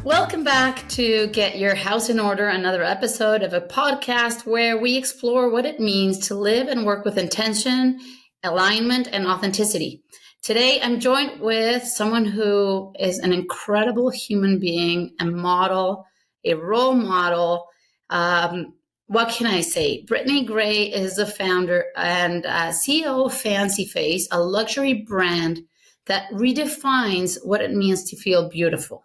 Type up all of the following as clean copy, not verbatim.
Welcome back to Get Your House in Order, another episode of a podcast where we explore what it means to live and work with intention, alignment, and authenticity. Today, I'm joined with someone who is an incredible human being, a model, a role model. What can I say? Brittany Gray is the founder and CEO of Fancy Face, a luxury brand that redefines what it means to feel beautiful.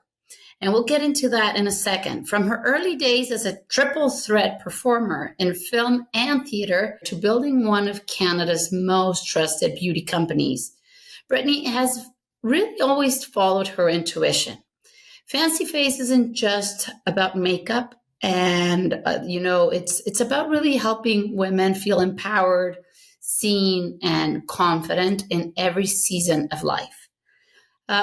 And we'll get into that in a second. From her early days as a triple threat performer in film and theater to building one of Canada's most trusted beauty companies, Brittany has really always followed her intuition. Fancy Face isn't just about makeup, and it's about really helping women feel empowered, seen, and confident in every season of life.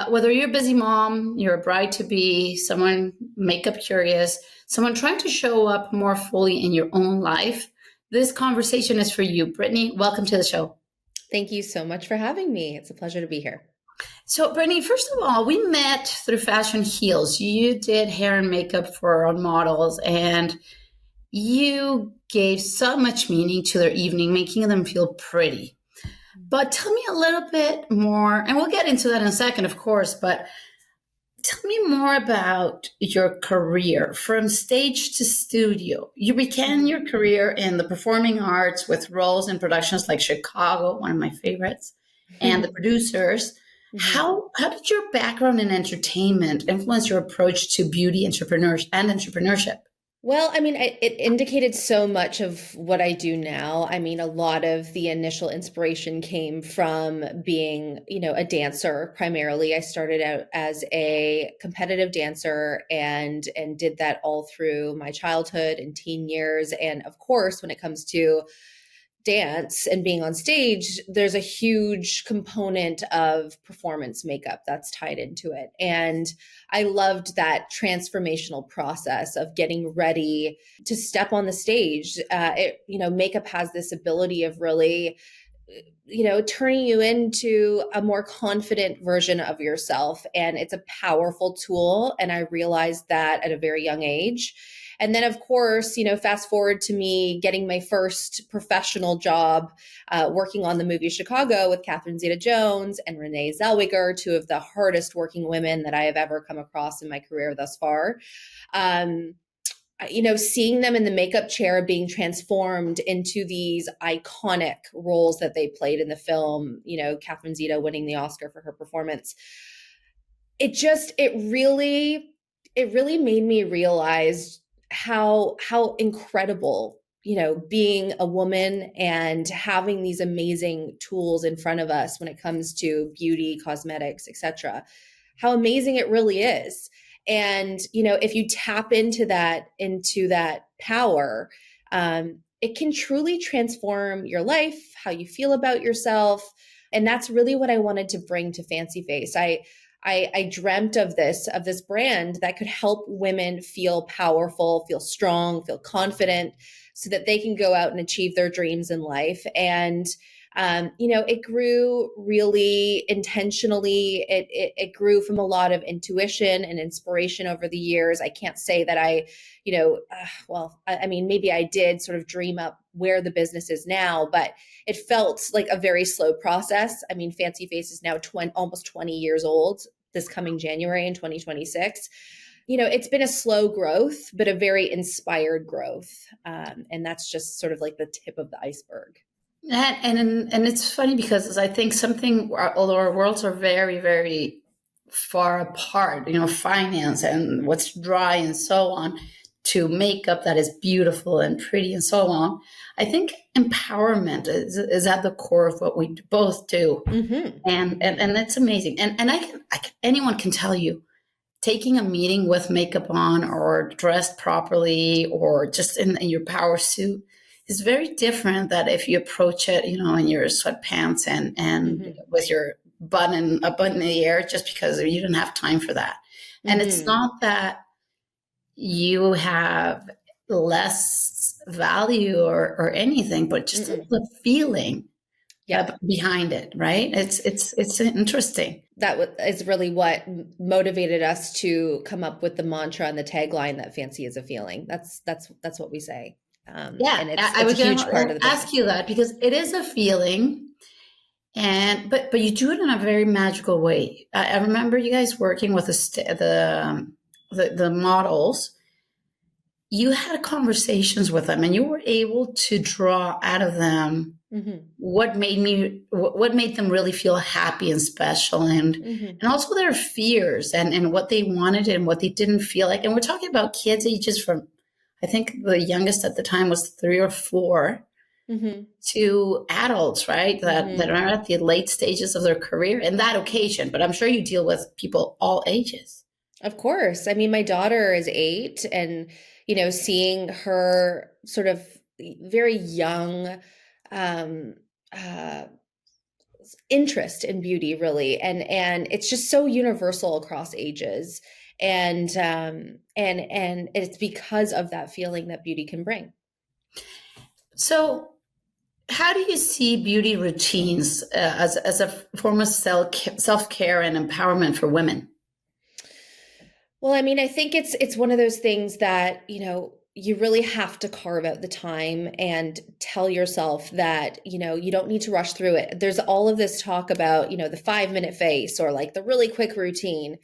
Whether you're a busy mom, you're a bride to be, someone makeup curious, someone trying to show up more fully in your own life, this conversation is for you. Brittany, welcome to the show. Thank you so much for having me. It's a pleasure to be here. So, Brittany, first of all, we met through Fashion Heals. You did hair and makeup for our models, and you gave so much meaning to their evening, making them feel pretty. But tell me a little bit more, and we'll get into that in a second, of course, but tell me more about your career from stage to studio. You began your career in the performing arts with roles in productions like Chicago, one of my favorites, and The Producers. How did your background in entertainment influence your approach to beauty entrepreneurship? Well, I mean, it indicated so much of what I do now. I mean, a lot of the initial inspiration came from being, a dancer primarily. I started out as a competitive dancer and did that all through my childhood and teen years. And of course, when it comes to dance and being on stage, there's a huge component of performance makeup that's tied into it. And I loved that transformational process of getting ready to step on the stage. Makeup has this ability of really, turning you into a more confident version of yourself. And it's a powerful tool. And I realized that at a very young age. And then, of course, fast forward to me getting my first professional job working on the movie Chicago with Catherine Zeta-Jones and Renee Zellweger, two of the hardest working women that I have ever come across in my career thus far. Seeing them in the makeup chair being transformed into these iconic roles that they played in the film, Catherine Zeta winning the Oscar for her performance. It really made me realize how incredible, being a woman and having these amazing tools in front of us when it comes to beauty, cosmetics, etc., how amazing it really is. And, if you tap into that power, it can truly transform your life, how you feel about yourself. And that's really what I wanted to bring to Fancy Face. I dreamt of this brand that could help women feel powerful, feel strong, feel confident so that they can go out and achieve their dreams in life. And, it grew really intentionally. It grew from a lot of intuition and inspiration over the years. I can't say that maybe I did sort of dream up where the business is now, but it felt like a very slow process. I mean, Fancy Face is now almost 20 years old this coming January in 2026. It's been a slow growth, but a very inspired growth. And that's just sort of like the tip of the iceberg. And it's funny because I think although our worlds are very, very far apart, finance and what's dry and so on, to makeup that is beautiful and pretty and so on. I think empowerment is at the core of what we both do. Mm-hmm. And that's amazing. And anyone can tell you, taking a meeting with makeup on or dressed properly or just in your power suit is very different than if you approach it, in your sweatpants and mm-hmm. with your button up in the air just because you didn't have time for that. Mm-hmm. And it's not that you have less value or anything, but just mm-hmm. the feeling Yeah. behind it, right? It's interesting. Is really what motivated us to come up with the mantra and the tagline that fancy is a feeling. That's what we say. Yeah, And I it's was a huge going part to of the ask business. you that because it is a feeling, and but you do it in a very magical way. I remember you guys working with the models. You had conversations with them, and you were able to draw out of them Mm-hmm. what made them really feel happy and special, Mm-hmm. and also their fears and what they wanted and what they didn't feel like. And we're talking about kids ages from, I think the youngest at the time was 3 or 4, Mm-hmm. to adults, right? That Mm-hmm. are at the late stages of their career in that occasion. But I'm sure you deal with people all ages. Of course. I mean, my daughter is 8, and, seeing her sort of very young, um, uh, interest in beauty, really. And it's just so universal across ages. And it's because of that feeling that beauty can bring. So how do you see beauty routines as a form of self-care and empowerment for women? Well, I mean, I think it's one of those things that, you really have to carve out the time and tell yourself that, you don't need to rush through it. There's all of this talk about, the 5-minute face or like the really quick routine.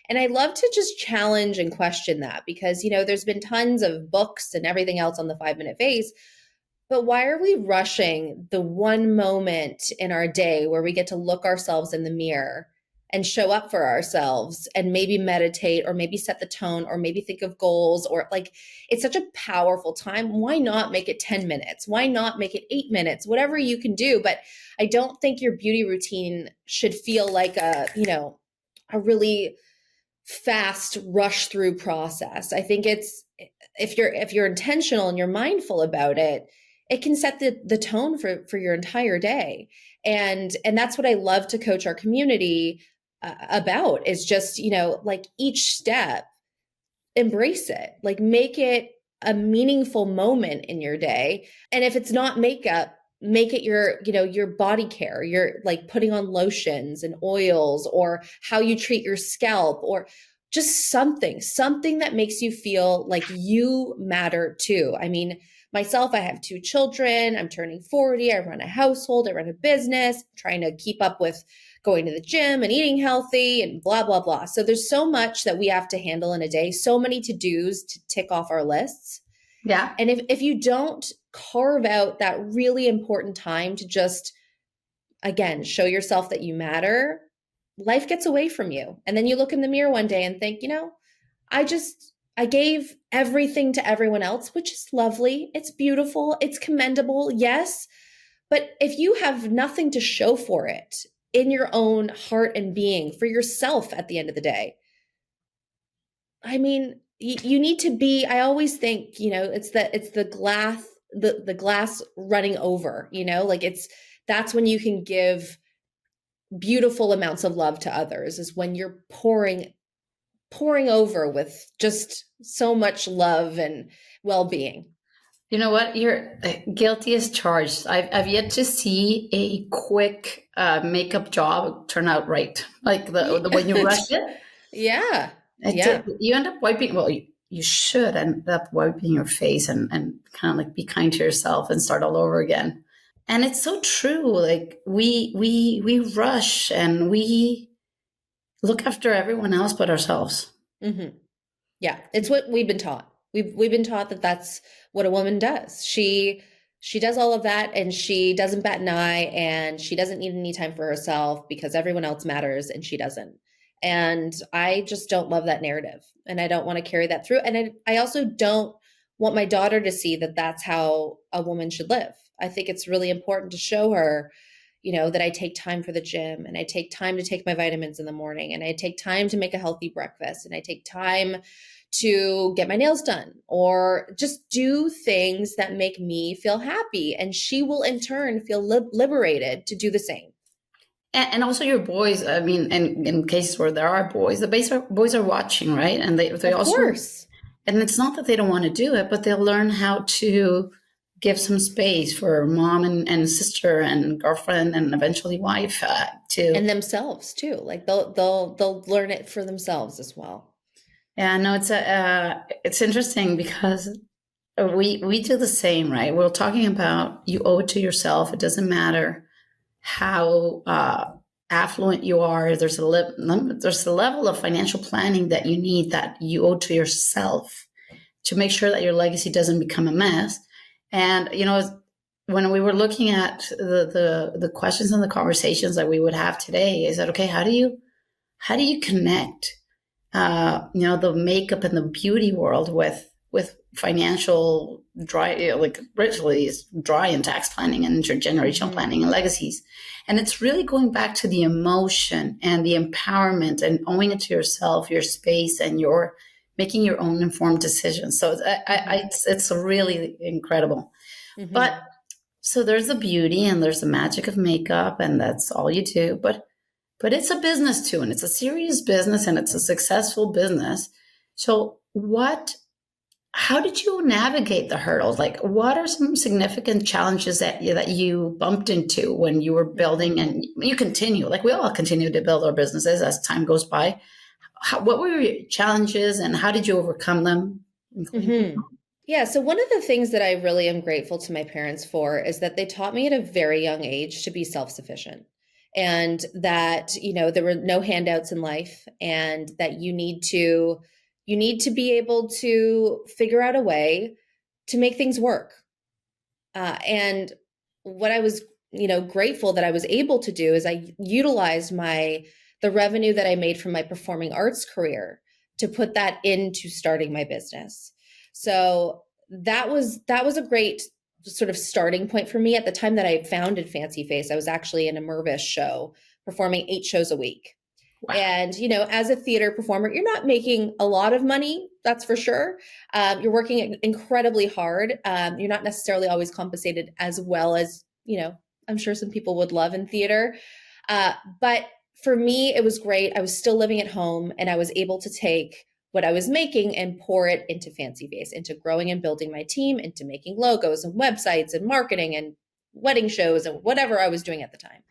And I love to just challenge and question that because, there's been tons of books and everything else on the 5-minute face. But why are we rushing the one moment in our day where we get to look ourselves in the mirror and show up for ourselves and maybe meditate or maybe set the tone or maybe think of goals? Or like, it's such a powerful time. Why not make it 10 minutes? Why not make it 8 minutes? Whatever you can do. But I don't think your beauty routine should feel like a really fast rush through process. I think it's, if you're intentional and you're mindful about it, it can set the tone for your entire day. And that's what I love to coach our community about, is just, like each step, embrace it, like make it a meaningful moment in your day. And if it's not makeup, make it your body care, your like putting on lotions and oils, or how you treat your scalp, or just something that makes you feel like you matter too. I mean, myself, I have 2 children. I'm turning 40. I run a household. I run a business, trying to keep up with going to the gym and eating healthy and blah, blah, blah. So there's so much that we have to handle in a day, so many to-dos to tick off our lists. Yeah. And if you don't carve out that really important time to just, again, show yourself that you matter, life gets away from you. And then you look in the mirror one day and think, I gave everything to everyone else, which is lovely. It's beautiful. It's commendable. Yes. But if you have nothing to show for it in your own heart and being for yourself at the end of the day, I mean, you need to be, I always think, it's the glass running over, like that's when you can give beautiful amounts of love to others, is when you're pouring over with just so much love and well-being. You know what? You're guilty as charged. I've yet to see a quick makeup job turn out right. Like the when you rush it, Yeah. you end up wiping. Well, you should end up wiping your face and kind of like be kind to yourself and start all over again. And it's so true. Like we rush and we look after everyone else but ourselves. Mm-hmm. Yeah, it's what we've been taught. We've been taught that that's what a woman does. She does all of that, and she doesn't bat an eye, and she doesn't need any time for herself because everyone else matters and she doesn't. And I just don't love that narrative, and I don't want to carry that through. And I also don't want my daughter to see that that's how a woman should live. I think it's really important to show her, that I take time for the gym, and I take time to take my vitamins in the morning, and I take time to make a healthy breakfast, and I take time to get my nails done, or just do things that make me feel happy. And she will in turn feel liberated to do the same. And also your boys, I mean, in cases where there are boys, boys are watching, right? And they Of also, course. and it's not that they don't want to do it, but they'll learn how to give some space for mom and sister and girlfriend and eventually wife to. And themselves too. Like they'll learn it for themselves as well. Yeah, no, it's interesting because we do the same, right? We're talking about you owe it to yourself. It doesn't matter how affluent you are. There's a level of financial planning that you need that you owe to yourself to make sure that your legacy doesn't become a mess. And when we were looking at the questions and the conversations that we would have today, is that okay? How do you connect the makeup and the beauty world with financial dry, like originally is dry and tax planning and intergenerational planning and legacies. And it's really going back to the emotion and the empowerment and owing it to yourself, your space, and your making your own informed decisions. So it's really incredible. Mm-hmm. But so there's the beauty and there's the magic of makeup, and that's all you do. But it's a business too, and it's a serious business, and it's a successful business. So how did you navigate the hurdles? Like, what are some significant challenges that you bumped into when you were building, and you continue, like we all continue to build our businesses as time goes by? What were your challenges and how did you overcome them? Mm-hmm. Yeah. So one of the things that I really am grateful to my parents for is that they taught me at a very young age to be self-sufficient. And that, there were no handouts in life, and that you need to be able to figure out a way to make things work. And what I was, grateful that I was able to do is I utilized the revenue that I made from my performing arts career to put that into starting my business. So that was a great sort of starting point for me. At the time that I founded Fancy Face, I was actually in a Mervis show performing 8 shows a week. Wow. And, as a theater performer, you're not making a lot of money, that's for sure. You're working incredibly hard. You're not necessarily always compensated as well as, I'm sure some people would love in theater. But for me, it was great. I was still living at home, and I was able to take what I was making and pour it into Fancy Face, into growing and building my team, into making logos and websites and marketing and wedding shows and whatever I was doing at the time.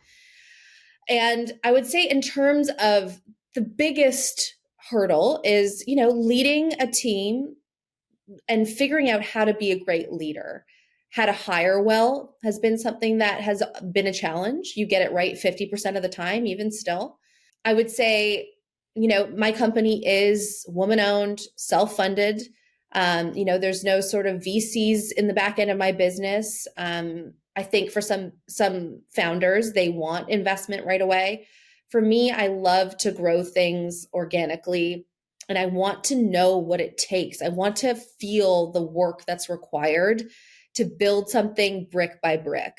And I would say in terms of the biggest hurdle is, leading a team and figuring out how to be a great leader. How to hire well has been something that has been a challenge. You get it right 50% of the time, even still. I would say, my company is woman-owned, self-funded. There's no sort of VCs in the back end of my business. I think for some founders, they want investment right away. For me, I love to grow things organically, and I want to know what it takes. I want to feel the work that's required to build something brick by brick.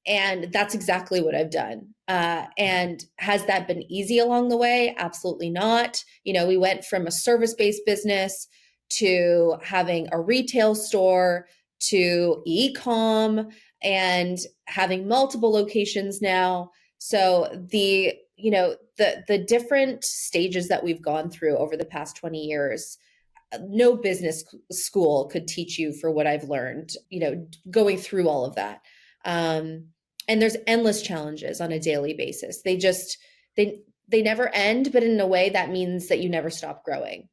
And that's exactly what I've done. And has that been easy along the way? Absolutely not. We went from a service-based business to having a retail store to e-com and having multiple locations now. So the different stages that we've gone through over the past 20 years, no business school could teach you for what I've learned, going through all of that. And there's endless challenges on a daily basis. They never end, but in a way that means that you never stop growing.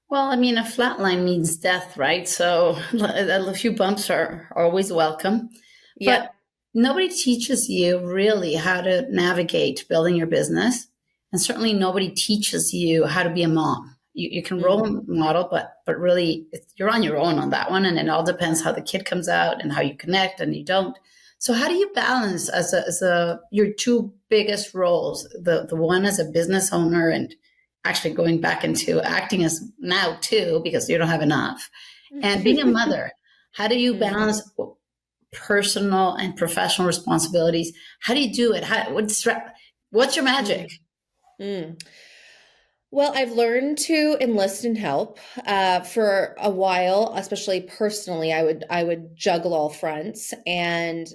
Well, I mean, a flat line means death, right? So a few bumps are always welcome. Yep. But nobody teaches you really how to navigate building your business. And certainly nobody teaches you how to be a mom. You can role model, but really you're on your own on that one. And it all depends how the kid comes out and how you connect and you don't. So how do you balance as your two biggest roles, the one as a business owner and actually going back into acting as now too, because you don't have enough, and being a mother? How do you balance personal and professional responsibilities? How do you do it? What's your magic? Well, I've learned to enlist in help. For a while, especially personally, I would juggle all fronts, and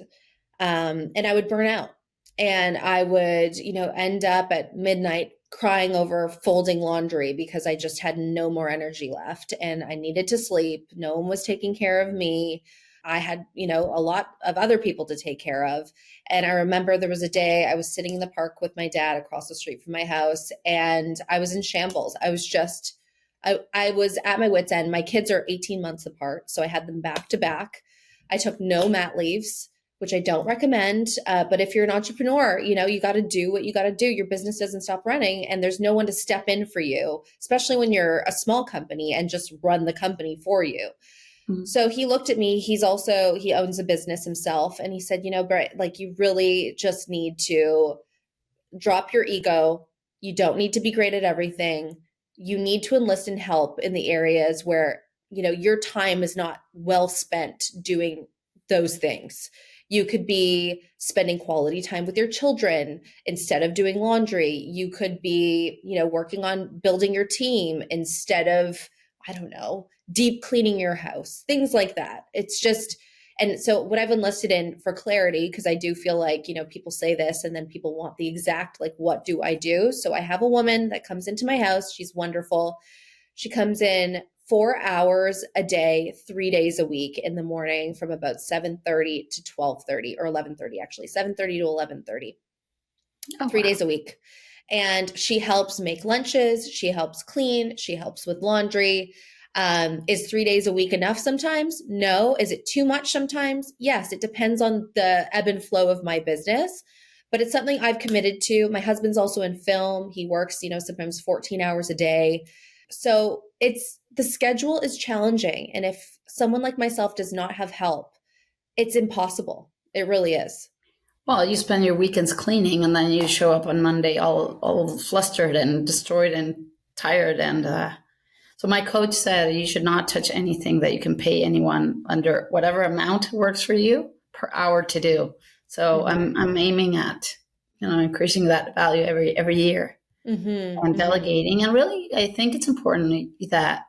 I would burn out, and I would, end up at midnight crying over folding laundry because I just had no more energy left and I needed to sleep. No one was taking care of me. I had, a lot of other people to take care of. And I remember there was a day I was sitting in the park with my dad across the street from my house, and I was in shambles. I was at my wit's end. My kids are 18 months apart, so I had them back to back. I took no mat leaves, which I don't recommend. But if you're an entrepreneur, you got to do what you got to do. Your business doesn't stop running, and there's no one to step in for you, especially when you're a small company and just run the company for you. Mm-hmm. So he looked at me. He owns a business himself. And he said, Britt, like, you really just need to drop your ego. You don't need to be great at everything. You need to enlist in help in the areas where, your time is not well spent doing those things. You could be spending quality time with your children instead of doing laundry. You could be, working on building your team instead of, I don't know, deep cleaning your house, things like that. It's just, and so what I've enlisted in for clarity, because I do feel like, people say this and then people want the exact, like, what do I do? So I have a woman that comes into my house. She's wonderful. She comes in 4 hours a day, 3 days a week in the morning from about 7:30 to 12:30 or 11:30, actually 7:30 to 11:30, 3 days a week. And she helps make lunches. She helps clean. She helps with laundry. Is 3 days a week enough sometimes? No. Is it too much sometimes? Yes. It depends on the ebb and flow of my business, but it's something I've committed to. My husband's also in film. He works, sometimes 14 hours a day. So the schedule is challenging. And if someone like myself does not have help, it's impossible. It really is. Well, you spend your weekends cleaning and then you show up on Monday all flustered and destroyed and tired. And so my coach said you should not touch anything that you can pay anyone under whatever amount works for you per hour to do. So I'm aiming at, increasing that value every year. Mm-hmm, and delegating. Mm-hmm. And really, I think it's important that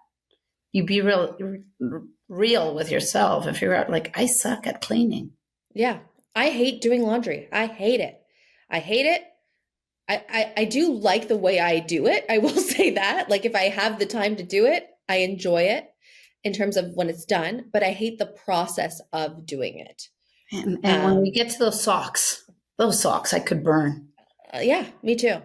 you be real with yourself. If you're like, I suck at cleaning. Yeah. I hate doing laundry. I hate it. I do like the way I do it. I will say that. Like, if I have the time to do it, I enjoy it in terms of when it's done, but I hate the process of doing it. And when we get to those socks I could burn. Yeah, me too.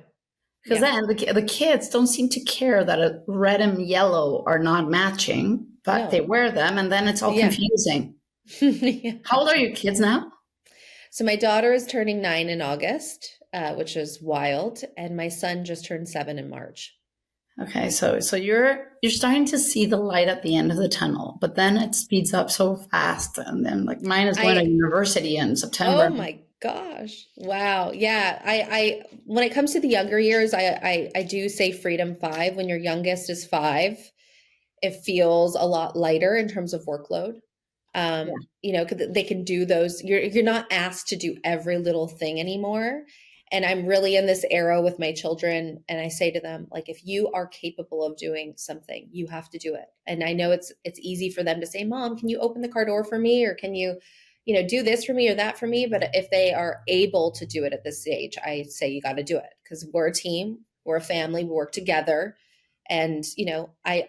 Because then the kids don't seem to care that a red and yellow are not matching, but they wear them, and then it's all confusing. Yeah. How old are your kids now? So my daughter is turning 9 in August, which is wild, and my son just turned 7 in March. Okay, so you're starting to see the light at the end of the tunnel, but then it speeds up so fast, and then like mine is going to university in September. Oh my gosh. Wow. Yeah. I when it comes to the younger years, I do say freedom 5. When your youngest is 5, it feels a lot lighter in terms of workload. They can do those. You're not asked to do every little thing anymore. And I'm really in this era with my children. And I say to them, like, if you are capable of doing something, you have to do it. And I know it's easy for them to say, Mom, can you open the car door for me? Or can you, do this for me or that for me? But if they are able to do it at this age, I say you got to do it, because we're a team, we're a family, we work together. And, I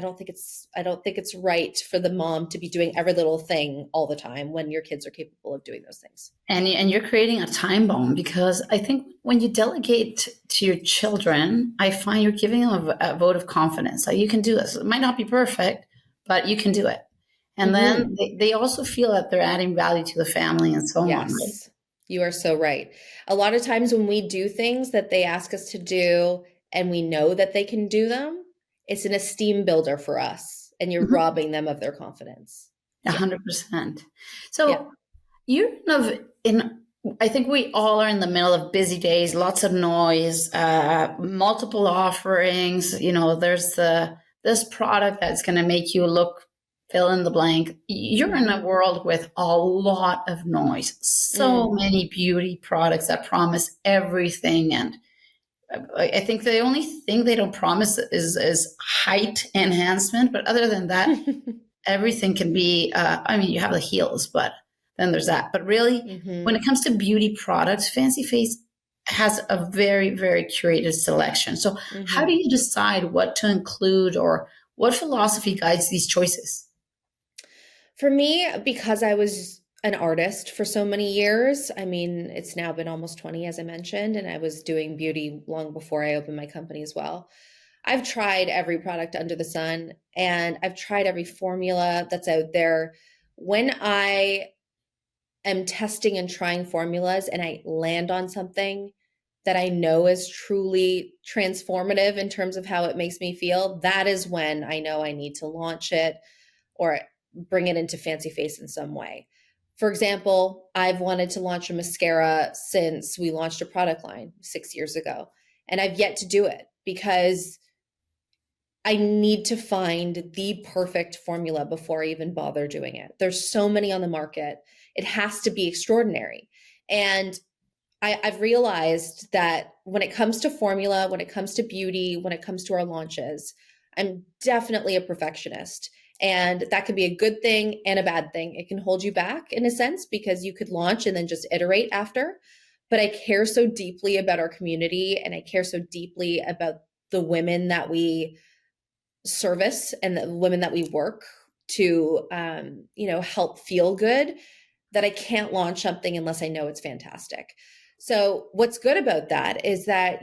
don't think it's right for the mom to be doing every little thing all the time when your kids are capable of doing those things. And you're creating a time bomb, because I think when you delegate to your children, I find you're giving them a vote of confidence. Like, you can do this. It might not be perfect, but you can do it. And then they also feel that they're adding value to the family and so on. Right? You are so right. A lot of times when we do things that they ask us to do and we know that they can do them, it's an esteem builder for us, and you're robbing them of their confidence. 100%. So you're I think we all are in the middle of busy days, lots of noise, multiple offerings. There's this product that's going to make you look, fill in the blank. You're in a world with a lot of noise, so many beauty products that promise everything. And I think the only thing they don't promise is height enhancement. But other than that, everything can be, you have the heels, but then there's that. But really, when it comes to beauty products, Fancy Face has a very, very curated selection. So how do you decide what to include, or what philosophy guides these choices? For me, because I was an artist for so many years, I mean, it's now been almost 20, as I mentioned, and I was doing beauty long before I opened my company as well. I've tried every product under the sun and I've tried every formula that's out there. When I am testing and trying formulas and I land on something that I know is truly transformative in terms of how it makes me feel, that is when I know I need to launch it or bring it into fancy face in some way. For example, I've wanted to launch a mascara since we launched a product line 6 years ago, and I've yet to do it because I need to find the perfect formula before I even bother doing it. There's so many on the market. It has to be extraordinary. And I've realized that when it comes to formula, when it comes to beauty, when it comes to our launches, I'm definitely a perfectionist. And that can be a good thing and a bad thing. It can hold you back in a sense because you could launch and then just iterate after. But I care so deeply about our community and I care so deeply about the women that we service and the women that we work to help feel good, that I can't launch something unless I know it's fantastic. So what's good about that is that,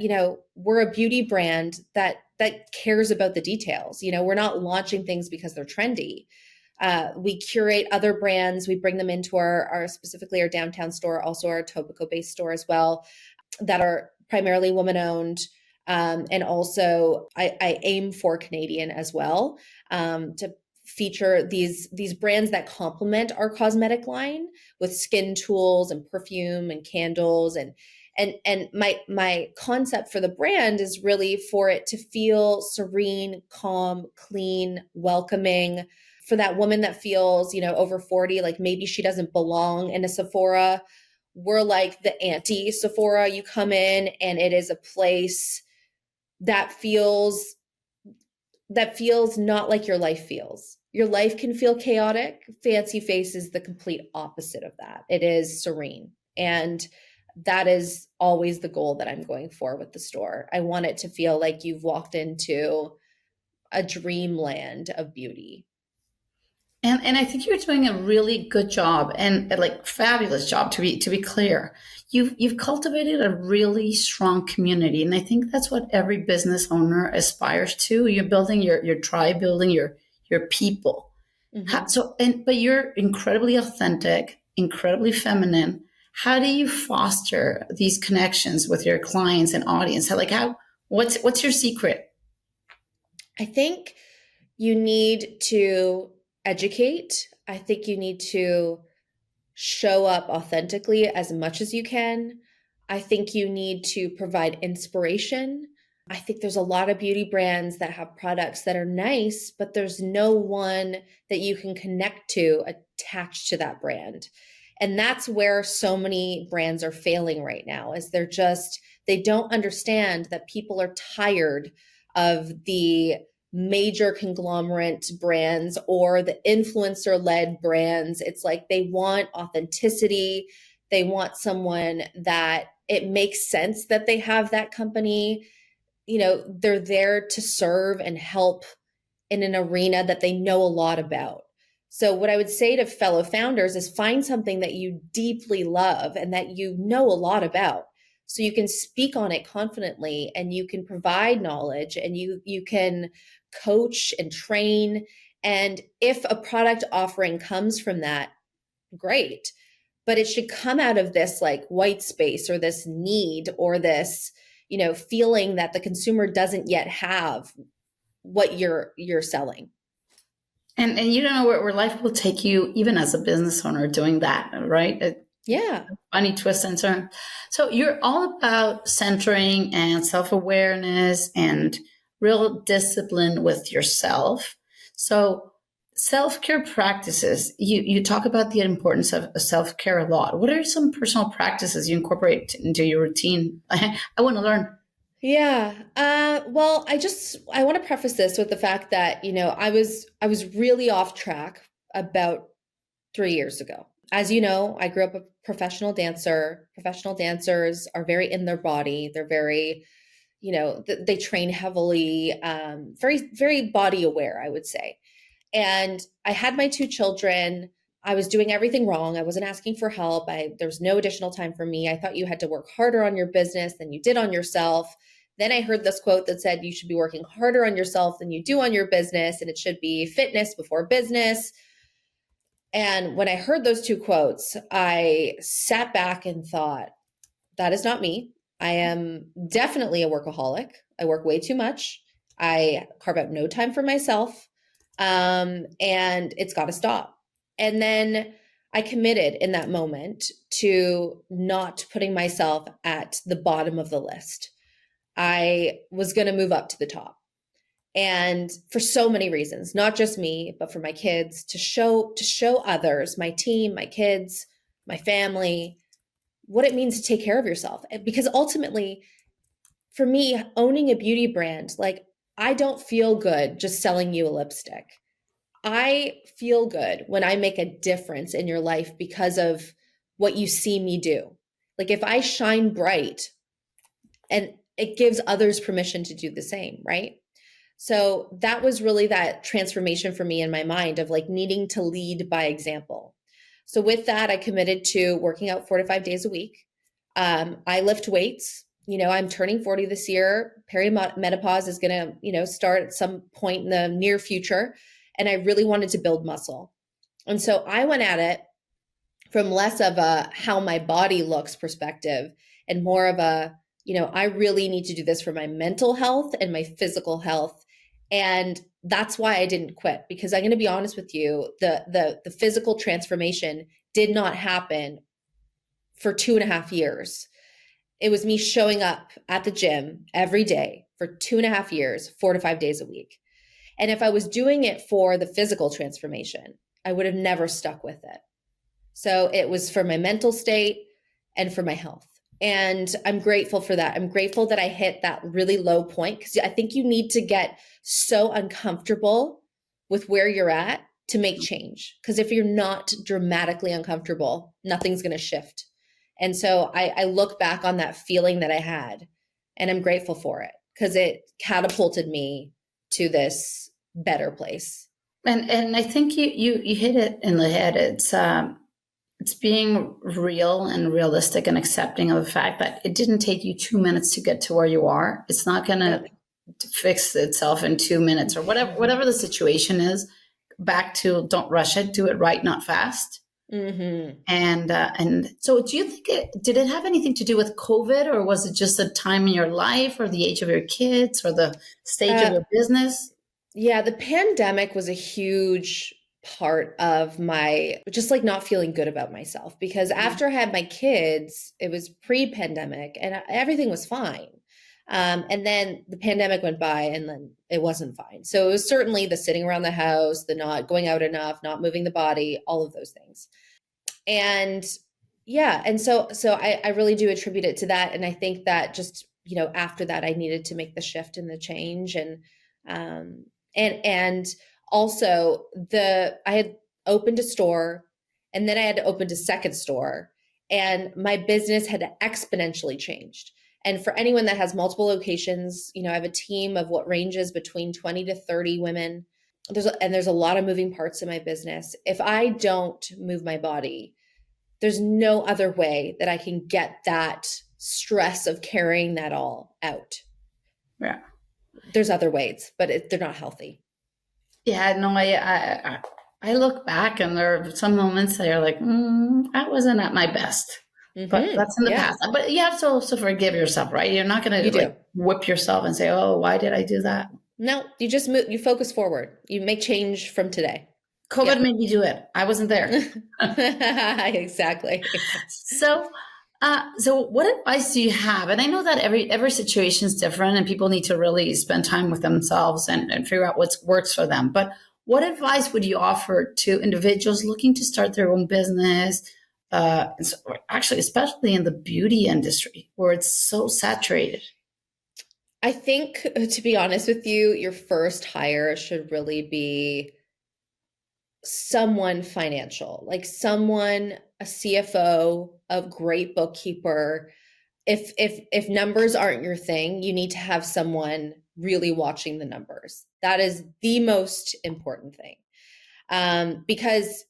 we're a beauty brand that cares about the details. We're not launching things because they're trendy. We curate other brands. We bring them into our specifically our downtown store, also our Etobicoke based store as well, that are primarily woman owned. And also I aim for Canadian as well, to feature these brands that complement our cosmetic line with skin tools and perfume and candles and my concept for the brand is really for it to feel serene, calm, clean, welcoming, for that woman that feels, over 40, like maybe she doesn't belong in a Sephora. We're like the anti Sephora. You come in and it is a place that feels not like your life feels. Your life can feel chaotic. Fancy Face is the complete opposite of that. It is serene. And that is always the goal that I'm going for with the store. I want it to feel like you've walked into a dreamland of beauty. And I think you're doing a really good job and like fabulous job to be clear. You've cultivated a really strong community. And I think that's what every business owner aspires to. You're building your tribe, building your people. Mm-hmm. But you're incredibly authentic, incredibly feminine. How do you foster these connections with your clients and audience? What's your secret? I think you need to educate. I think you need to show up authentically as much as you can. I think you need to provide inspiration. I think there's a lot of beauty brands that have products that are nice, but there's no one that you can connect to attached to that brand. And that's where so many brands are failing right now, is they don't understand that people are tired of the major conglomerate brands or the influencer led brands. It's like they want authenticity. They want someone that it makes sense that they have that company. They're there to serve and help in an arena that they know a lot about. So what I would say to fellow founders is find something that you deeply love and that you know a lot about, so you can speak on it confidently and you can provide knowledge and you can coach and train. And if a product offering comes from that, great. But it should come out of this like white space or this need or this, feeling that the consumer doesn't yet have what you're selling. And you don't know where life will take you, even as a business owner, doing that, right? Yeah. Funny twist and turn. So you're all about centering and self awareness and real discipline with yourself. So self care practices. You talk about the importance of self care a lot. What are some personal practices you incorporate into your routine? I want to learn. Yeah. Well, I want to preface this with the fact that, I was really off track about 3 years ago. As you know, I grew up a professional dancer. Professional dancers are very in their body. They're very, they train heavily, very, very body aware, I would say. And I had my 2 children. I was doing everything wrong. I wasn't asking for help. There was no additional time for me. I thought you had to work harder on your business than you did on yourself. Then I heard this quote that said you should be working harder on yourself than you do on your business, and it should be fitness before business. And when I heard those 2 quotes, I sat back and thought, that is not me. I am definitely a workaholic. I work way too much. I carve out no time for myself. And it's got to stop. And then I committed in that moment to not putting myself at the bottom of the list. I was going to move up to the top. And for so many reasons, not just me, but for my kids, to show others, my team, my kids, my family, what it means to take care of yourself. Because ultimately, for me, owning a beauty brand, like, I don't feel good just selling you a lipstick. I feel good when I make a difference in your life because of what you see me do. Like, if I shine bright, and it gives others permission to do the same, right? So that was really that transformation for me in my mind of like needing to lead by example. So with that, I committed to working out 4 to 5 days a week. I lift weights. I'm turning 40 this year. Perimenopause is going to, start at some point in the near future. And I really wanted to build muscle. And so I went at it from less of a how my body looks perspective and more of a, I really need to do this for my mental health and my physical health. And that's why I didn't quit, because I'm going to be honest with you, the physical transformation did not happen for 2.5 years. It was me showing up at the gym every day for 2.5 years, 4 to 5 days a week. And if I was doing it for the physical transformation, I would have never stuck with it. So it was for my mental state and for my health. And I'm grateful for that. I'm grateful that I hit that really low point, because I think you need to get so uncomfortable with where you're at to make change. Because if you're not dramatically uncomfortable, nothing's going to shift. And so I look back on that feeling that I had, and I'm grateful for it, because it catapulted me to this better place. And I think you hit it in the head. It's being real and realistic and accepting of the fact that it didn't take you 2 minutes to get to where you are. It's not going to fix itself in 2 minutes, or whatever the situation is. Back to don't rush it, do it right, not fast. Mm-hmm. And so, do you think did it have anything to do with COVID, or was it just the time in your life, or the age of your kids, or the stage of your business? Yeah, the pandemic was a huge part of my just like not feeling good about myself, because after I had my kids, it was pre-pandemic and everything was fine. And then the pandemic went by and then it wasn't fine. So it was certainly the sitting around the house, the not going out enough, not moving the body, all of those things. And yeah, and so I really do attribute it to that. And I think that just, after that, I needed to make the shift and the change. And also I had opened a store, and then I had to open a second store, and my business had exponentially changed. And for anyone that has multiple locations, I have a team of what ranges between 20 to 30 women. There's a lot of moving parts in my business. If I don't move my body, there's no other way that I can get that stress of carrying that all out. Yeah. There's other ways, but they're not healthy. Yeah, no, I look back, and there are some moments that are like, I wasn't at my best. Mm-hmm. But that's in the past. But you have to also forgive yourself, right? You're not going to whip yourself and say, oh, why did I do that? No, you just move, you focus forward. You make change from today. COVID made me do it. I wasn't there. Exactly. So what advice do you have? And I know that every situation is different, and people need to really spend time with themselves and figure out what works for them. But what advice would you offer to individuals looking to start their own business? Actually, especially in the beauty industry where it's so saturated. I think, to be honest with you, your first hire should really be someone financial, like someone, a CFO, a great bookkeeper. If numbers aren't your thing, you need to have someone really watching the numbers. That is the most important thing. because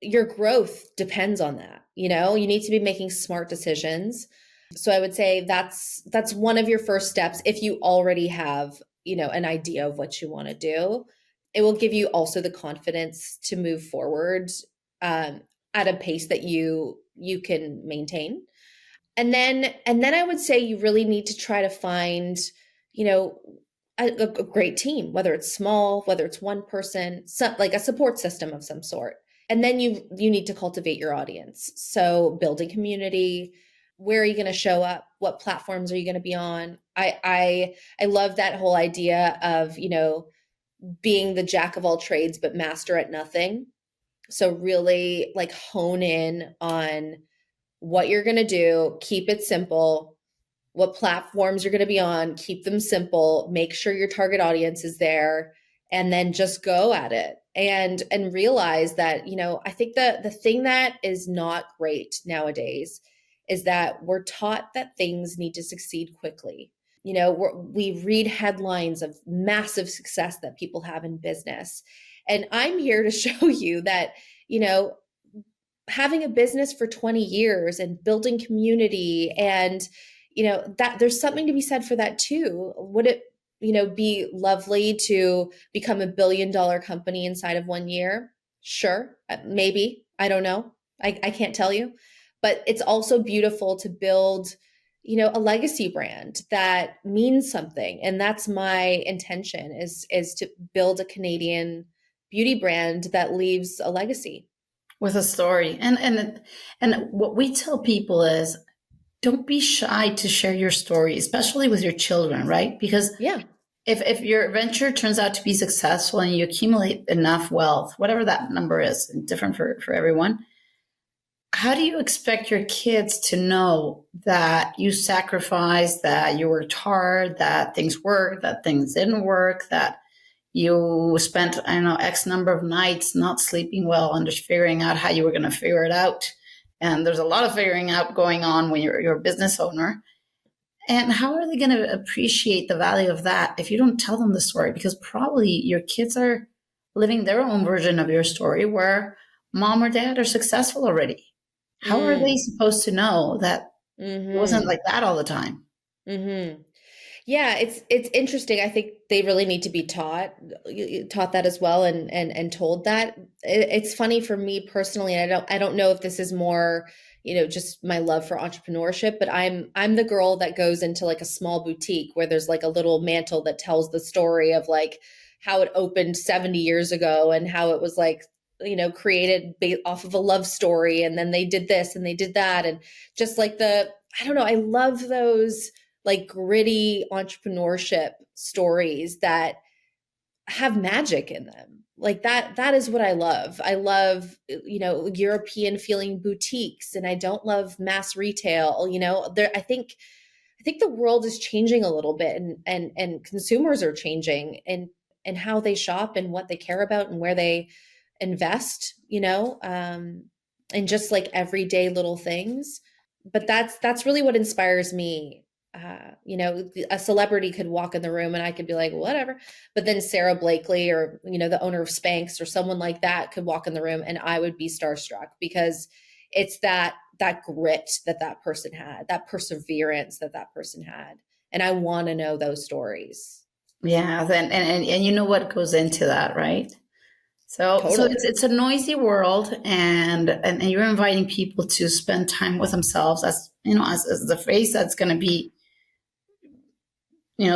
your growth depends on that. You need to be making smart decisions. So I would say that's one of your first steps. If you already have, an idea of what you want to do, it will give you also the confidence to move forward at a pace that you can maintain. And then I would say you really need to try to find, a great team, whether it's small, whether it's one person, like a support system of some sort. And then you need to cultivate your audience. So building community, where are you going to show up? What platforms are you going to be on? I love that whole idea of, being the jack of all trades, but master at nothing. So really like hone in on what you're going to do, keep it simple, what platforms you're going to be on, keep them simple, make sure your target audience is there, and then just go at it. And realize that, I think the thing that is not great nowadays is that we're taught that things need to succeed quickly. We read headlines of massive success that people have in business. And I'm here to show you that, having a business for 20 years and building community and, that there's something to be said for that too. Would it, be lovely to become $1 billion company inside of 1 year? Sure. Maybe. I don't know. I can't tell you, but it's also beautiful to build, a legacy brand that means something. And that's my intention is to build a Canadian beauty brand that leaves a legacy. With a story. And what we tell people is, don't be shy to share your story, especially with your children, right? Because if your venture turns out to be successful and you accumulate enough wealth, whatever that number is, different for everyone, how do you expect your kids to know that you sacrificed, that you worked hard, that things worked, that things didn't work, that you spent, X number of nights not sleeping well and just figuring out how you were going to figure it out? And there's a lot of figuring out going on when you're a business owner. And how are they going to appreciate the value of that if you don't tell them the story? Because probably your kids are living their own version of your story where mom or dad are successful already. How are they supposed to know that it wasn't like that all the time? Mm-hmm. Yeah, it's interesting. I think they really need to be taught that as well, and told that. It's funny for me personally. I don't know if this is more, just my love for entrepreneurship, but I'm the girl that goes into like a small boutique where there's like a little mantle that tells the story of like how it opened 70 years ago and how it was like, created off of a love story, and then they did this and they did that, and just like I don't know, I love those like gritty entrepreneurship stories that have magic in them. Like that is what I love. I love, European feeling boutiques, and I don't love mass retail. I think the world is changing a little bit, and consumers are changing and how they shop and what they care about and where they invest, and just like everyday little things. But that's really what inspires me. A celebrity could walk in the room and I could be like, whatever. But then Sarah Blakely or, the owner of Spanx or someone like that could walk in the room and I would be starstruck because it's that grit that person had, that perseverance that person had. And I want to know those stories. Yeah. And you know what goes into that, right? So it's a noisy world, and you're inviting people to spend time with themselves as the face that's going to be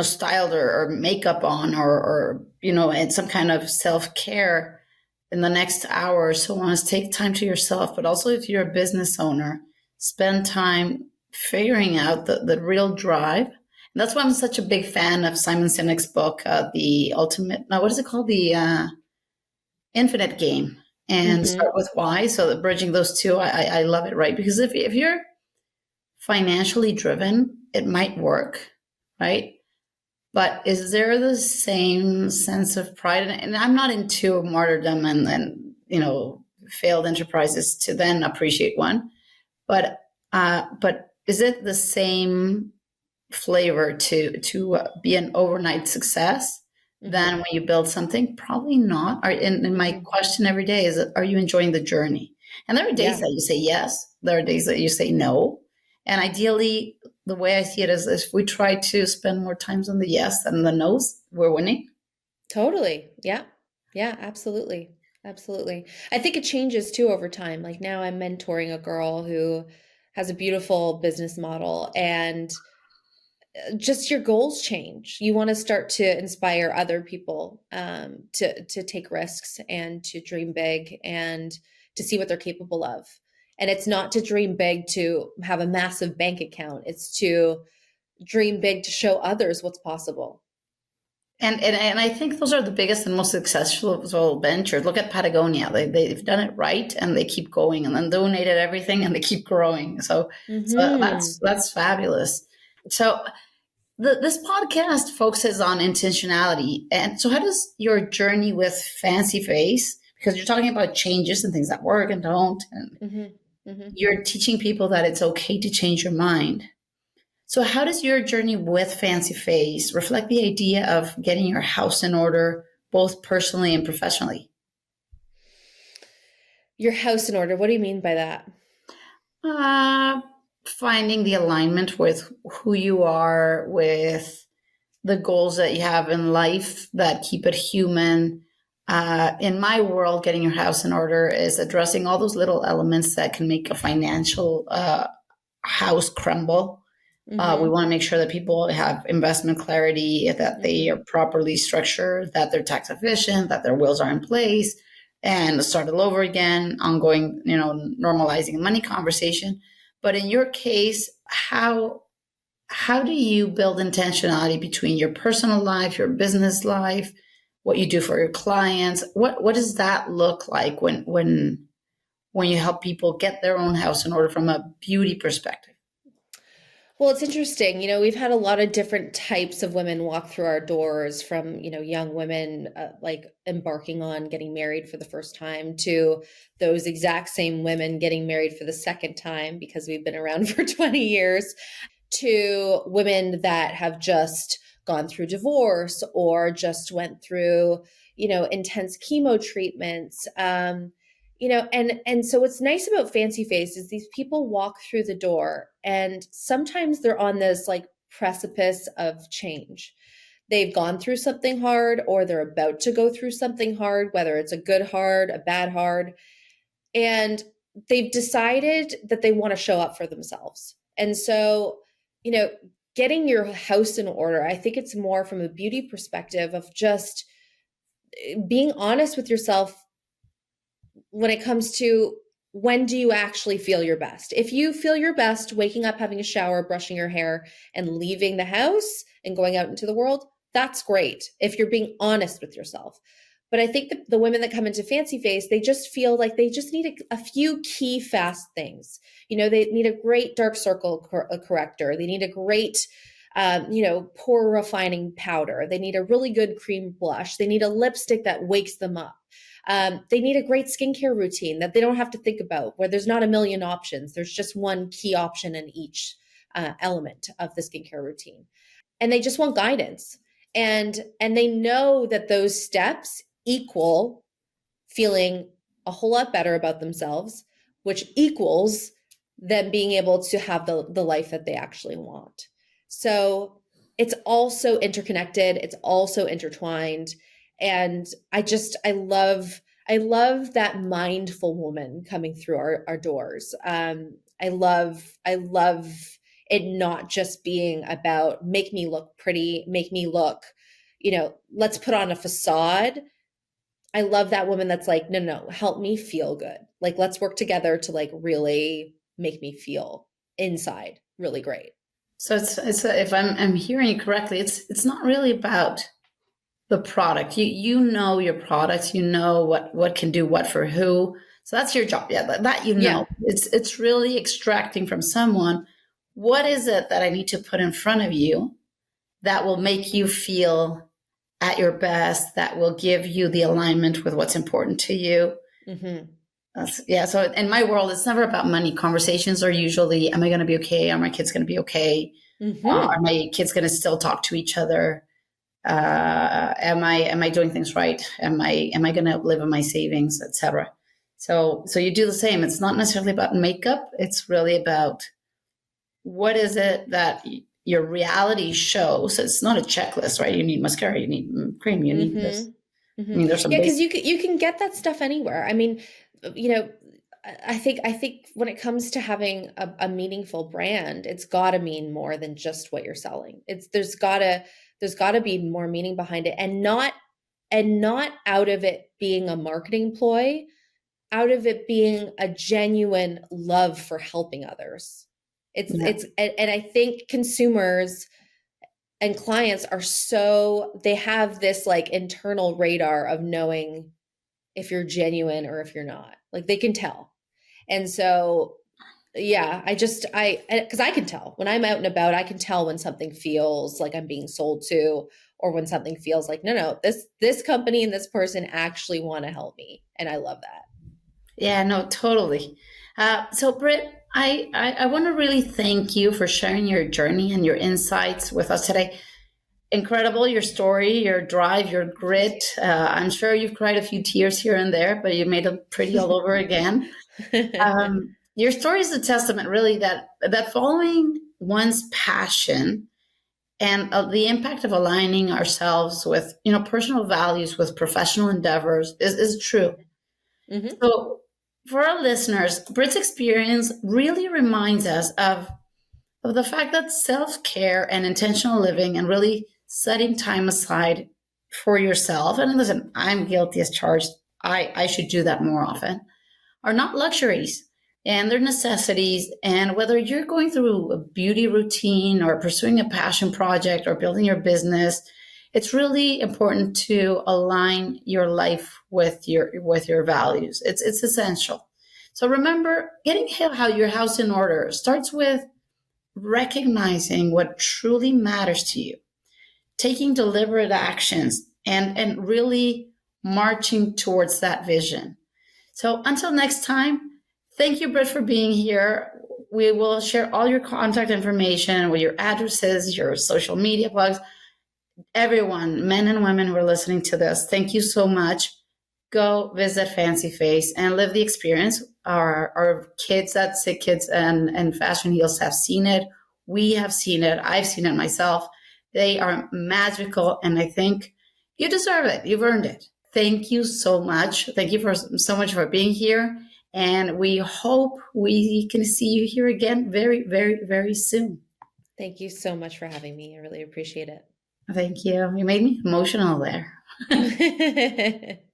styled or makeup on or and some kind of self-care in the next hour or so on. Is take time to yourself, but also if you're a business owner, spend time figuring out the real drive. And that's why I'm such a big fan of Simon Sinek's book, The Ultimate, what is it called? The Infinite Game, and start with why. So bridging those two, I love it, right? Because if you're financially driven, it might work, right? But is there the same sense of pride? And I'm not into martyrdom and failed enterprises to then appreciate one, but is it the same flavor to be an overnight success than when you build something? Probably not. And my question every day is, are you enjoying the journey? And there are days Yeah. that you say yes. There are days that you say no. And ideally, the way I see it is if we try to spend more times on the yes than the no's, we're winning. Totally. Yeah. Yeah, absolutely. Absolutely. I think it changes too over time. Like now I'm mentoring a girl who has a beautiful business model, and just your goals change. You want to start to inspire other people to take risks and to dream big and to see what they're capable of. And it's not to dream big to have a massive bank account. It's to dream big to show others what's possible. And I think those are the biggest and most successful ventures. Look at Patagonia; they've done it right, and they keep going, and then donated everything, and they keep growing. So Mm-hmm. that's fabulous. So this podcast focuses on intentionality, and so how does your journey with Fancy Face? Because you're talking about changes and things that work and don't, and Mm-hmm. Mm-hmm. you're teaching people that it's okay to change your mind. So, how does your journey with Fancy Face reflect the idea of getting your house in order, both personally and professionally? Your house in order. What do you mean by that? Uh, Finding the alignment with who you are, with the goals that you have in life that keep it human. In my world, getting your house in order is addressing all those little elements that can make a financial house crumble. We Mm-hmm. want to make sure that people have investment clarity, that they Mm-hmm. are properly structured, that they're tax efficient, that their wills are in place, and start all over again, ongoing, normalizing money conversation. But in your case, how do you build intentionality between your personal life, your business life, what you do for your clients? What does that look like when you help people get their own house in order from a beauty perspective? Well, it's interesting. We've had a lot of different types of women walk through our doors, from, young women like embarking on getting married for the first time, to those exact same women getting married for the second time because we've been around for 20 years, to women that have just gone through divorce or just went through, intense chemo treatments. And so what's nice about Fancy Face is these people walk through the door, and sometimes they're on this like precipice of change. They've gone through something hard, or they're about to go through something hard, whether it's a good hard, a bad hard, and they've decided that they want to show up for themselves. And so, you know, getting your house in order, I think it's more from a beauty perspective of just being honest with yourself when it comes to, when do you actually feel your best? If you feel your best waking up, having a shower, brushing your hair, and leaving the house and going out into the world, that's great if you're being honest with yourself. But I think the women that come into Fancy Face, they just feel like they just need a few key fast things. They need a great dark circle corrector. They need a great, pore refining powder. They need a really good cream blush. They need a lipstick that wakes them up. They need a great skincare routine that they don't have to think about, where there's not a million options. There's just one key option in each element of the skincare routine. And they just want guidance. And they know that those steps equal feeling a whole lot better about themselves, which equals them being able to have the life that they actually want. So it's also interconnected, it's also intertwined. And I love that mindful woman coming through our doors. I love it not just being about make me look pretty, make me look, let's put on a facade. I love that woman that's like, no, no, help me feel good. Like, let's work together to like really make me feel inside really great. So it's if I'm hearing you correctly, it's not really about the product. You know your products. You know what can do what for who. So that's your job. Yeah, that you Yeah. know. It's really extracting from someone, what is it that I need to put in front of you that will make you feel at your best, that will give you the alignment with what's important to you. Mm-hmm. Yeah. So in my world, it's never about money. Conversations are usually, am I going to be okay? Are my kids going to be okay? Mm-hmm. Are my kids going to still talk to each other? Am I doing things right? Am I going to live on my savings, etc. So you do the same. It's not necessarily about makeup. It's really about what is it that your reality shows. It's not a checklist, right? You need mascara, you need cream, you need this. I mean, there's some Yeah, because basic. you can get that stuff anywhere. I mean, you know, I think when it comes to having a meaningful brand, it's got to mean more than just what you're selling. It's there's got to be more meaning behind it, and not out of it being a marketing ploy, out of it being a genuine love for helping others. It's Yeah. it's and I think consumers and clients they have this like internal radar of knowing if you're genuine or if you're not. Like they can tell. And so yeah, because I can tell when I'm out and about, I can tell when something feels like I'm being sold to, or when something feels like, no, this company and this person actually want to help me. And I love that. Yeah, no, totally. So, Britt, I want to really thank you for sharing your journey and your insights with us today. Incredible, your story, your drive, your grit. I'm sure you've cried a few tears here and there, but you made them pretty all over again. Your story is a testament, really, that following one's passion and the impact of aligning ourselves with, personal values with professional endeavors is true. Hmm. So, for our listeners, Brit's experience really reminds us of the fact that self care and intentional living and really setting time aside for yourself, and listen, I'm guilty as charged. I should do that more often, are not luxuries, and they're necessities. And whether you're going through a beauty routine or pursuing a passion project or building your business, it's really important to align your life with your values. It's essential. So remember, getting how your house in order starts with recognizing what truly matters to you, taking deliberate actions, and really marching towards that vision. So until next time, thank you, Britt, for being here. We will share all your contact information with your addresses, your social media plugs. Everyone, men and women who are listening to this, thank you so much. Go visit Fancy Face and live the experience. Our kids at Sick Kids and Fashion Heels have seen it. We have seen it. I've seen it myself. They are magical, and I think you deserve it. You've earned it. Thank you so much. Thank you for so much for being here. And we hope we can see you here again very, very, very soon. Thank you so much for having me. I really appreciate Thank you. You made me emotional there. it.